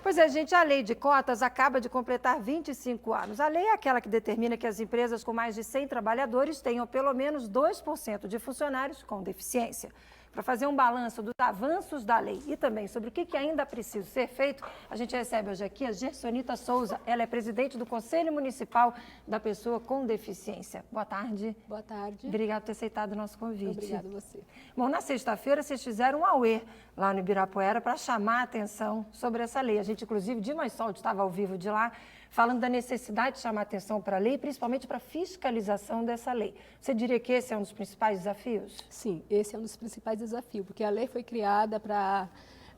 Pois é, gente, a lei de cotas acaba de completar 25 anos. A lei é aquela que determina que as empresas com mais de 100 trabalhadores tenham pelo menos 2% de funcionários com deficiência. Para fazer um balanço dos avanços da lei e também sobre o que ainda precisa ser feito, a gente recebe hoje aqui a Gersonita Souza. Ela é presidente do Conselho Municipal da Pessoa com Deficiência. Boa tarde. Boa tarde. Obrigada por ter aceitado o nosso convite. Obrigada a você. Bom, na sexta-feira vocês fizeram um auê lá no Ibirapuera para chamar a atenção sobre essa lei. A gente, inclusive, Dimas Soldi estava ao vivo de lá, falando da necessidade de chamar atenção para a lei, principalmente para a fiscalização dessa lei. Você diria que esse é um dos principais desafios? Sim, esse é um dos principais desafios, porque a lei foi criada para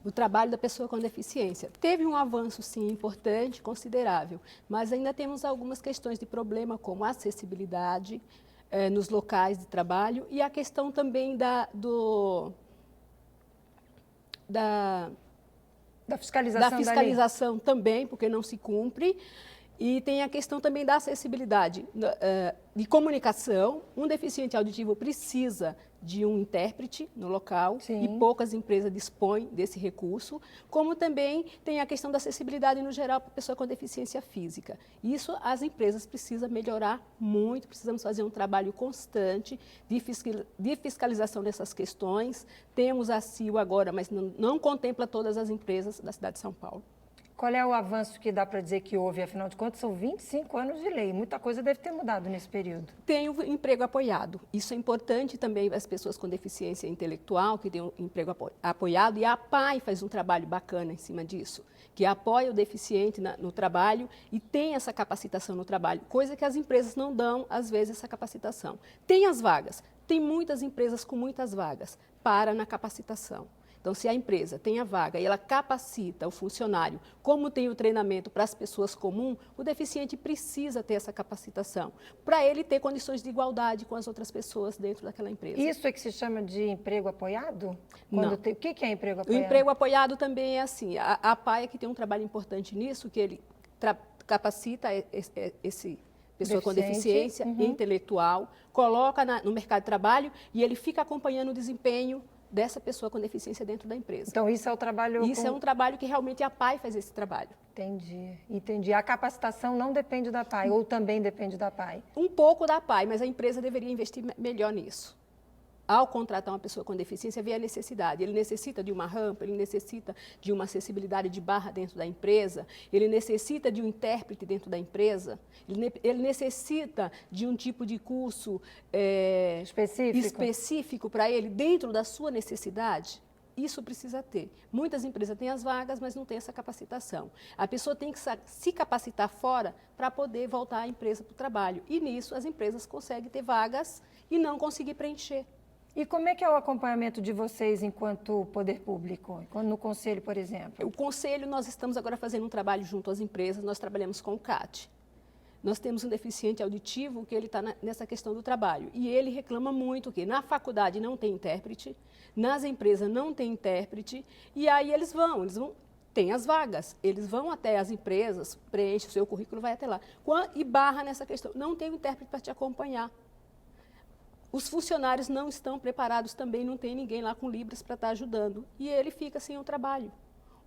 o trabalho da pessoa com deficiência. Teve um avanço, sim, importante, considerável, mas ainda temos algumas questões de problema, como a acessibilidade nos locais de trabalho e a questão também da fiscalização também, porque não se cumpre. E tem a questão também da acessibilidade, de comunicação. Um deficiente auditivo precisa de um intérprete no local. Sim. E poucas empresas dispõem desse recurso, como também tem a questão da acessibilidade no geral para a pessoa com deficiência física. Isso as empresas precisam melhorar muito, precisamos fazer um trabalho constante de fiscalização dessas questões. Temos a CIO agora, mas não contempla todas as empresas da cidade de São Paulo. Qual é o avanço que dá para dizer que houve? Afinal de contas, são 25 anos de lei. Muita coisa deve ter mudado nesse período. Tem o emprego apoiado. Isso é importante também para as pessoas com deficiência intelectual, que têm um emprego apoiado. E a APAE faz um trabalho bacana em cima disso, que apoia o deficiente no trabalho e tem essa capacitação no trabalho, coisa que as empresas não dão, às vezes, essa capacitação. Tem as vagas. Tem muitas empresas com muitas vagas na capacitação. Então, se a empresa tem a vaga e ela capacita o funcionário, como tem o treinamento para as pessoas comuns, o deficiente precisa ter essa capacitação, para ele ter condições de igualdade com as outras pessoas dentro daquela empresa. Isso é que se chama de emprego apoiado? Não. O que é emprego apoiado? O emprego apoiado também é assim. A APAE que tem um trabalho importante nisso, que ele capacita esse pessoa com deficiência intelectual, coloca no mercado de trabalho e ele fica acompanhando o desempenho dessa pessoa com deficiência dentro da empresa. Então, isso é o trabalho... É um trabalho que realmente a APAE faz esse trabalho. Entendi. A capacitação não depende da APAE, ou também depende da APAE? Um pouco da APAE, mas a empresa deveria investir melhor nisso. Ao contratar uma pessoa com deficiência, vê a necessidade. Ele necessita de uma rampa, ele necessita de uma acessibilidade de barra dentro da empresa, ele necessita de um intérprete dentro da empresa, ele necessita de um tipo de curso específico para ele, dentro da sua necessidade. Isso precisa ter. Muitas empresas têm as vagas, mas não têm essa capacitação. A pessoa tem que se capacitar fora para poder voltar à empresa para o trabalho. E nisso as empresas conseguem ter vagas e não conseguir preencher. E como é que é o acompanhamento de vocês enquanto poder público, no Conselho, por exemplo? O Conselho, nós estamos agora fazendo um trabalho junto às empresas, nós trabalhamos com o CAT. Nós temos um deficiente auditivo que ele está nessa questão do trabalho. E ele reclama muito que na faculdade não tem intérprete, nas empresas não tem intérprete, e aí eles vão tem as vagas, eles vão até as empresas, preenchem o seu currículo, vai até lá. E barra nessa questão, não tem um intérprete para te acompanhar. Os funcionários não estão preparados também, não tem ninguém lá com Libras para estar ajudando. E ele fica sem o trabalho.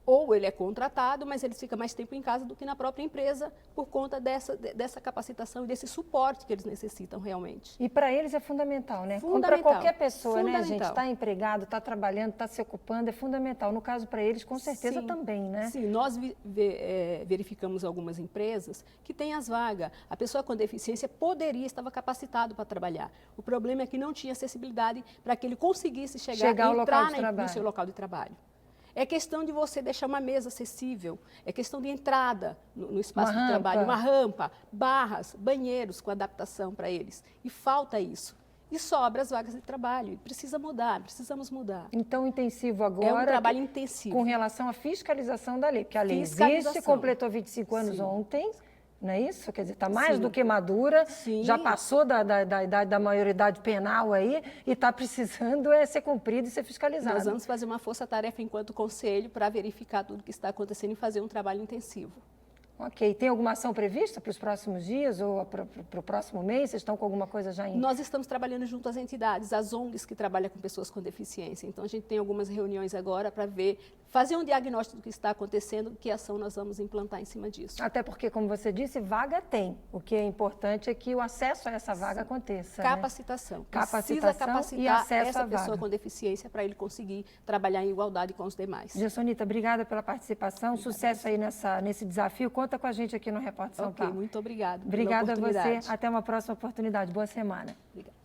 Ou ele é contratado, mas ele fica mais tempo em casa do que na própria empresa por conta dessa capacitação e desse suporte que eles necessitam realmente. E para eles é fundamental, né? Fundamental. Para qualquer pessoa, né, gente? Está empregado, está trabalhando, está se ocupando, é fundamental. No caso, para eles, com certeza, também, né? Sim, nós verificamos algumas empresas que têm as vagas. A pessoa com deficiência estava capacitado para trabalhar. O problema é que não tinha acessibilidade para que ele conseguisse chegar e entrar no seu local de trabalho. É questão de você deixar uma mesa acessível, é questão de entrada no espaço de trabalho, uma rampa, barras, banheiros com adaptação para eles. E falta isso. E sobra as vagas de trabalho. E precisa mudar, precisamos mudar. Então, intensivo agora... É um trabalho intensivo. Com relação à fiscalização da lei, porque a lei existe, completou 25 anos ontem... Não é isso? Quer dizer, está mais do que madura, já passou da idade da maioridade penal aí e está precisando ser cumprida e ser fiscalizada. Nós vamos fazer uma força-tarefa enquanto conselho para verificar tudo o que está acontecendo e fazer um trabalho intensivo. Ok. Tem alguma ação prevista para os próximos dias ou para o próximo mês? Vocês estão com alguma coisa já em... Nós estamos trabalhando junto às entidades, às ONGs que trabalham com pessoas com deficiência. Então, a gente tem algumas reuniões agora para ver, fazer um diagnóstico do que está acontecendo, que ação nós vamos implantar em cima disso. Até porque, como você disse, vaga tem. O que é importante é que o acesso a essa vaga aconteça. Capacitação. Né? Precisa capacitar e acesso essa à pessoa vaga. com deficiência para ele conseguir trabalhar em igualdade com os demais. Gessonita, obrigada pela participação. Sucesso aí nesse desafio. Conta com a gente aqui no Repórter São Paulo. Muito obrigada. Obrigada pela oportunidade. a você. Até uma próxima oportunidade. Boa semana. Obrigada.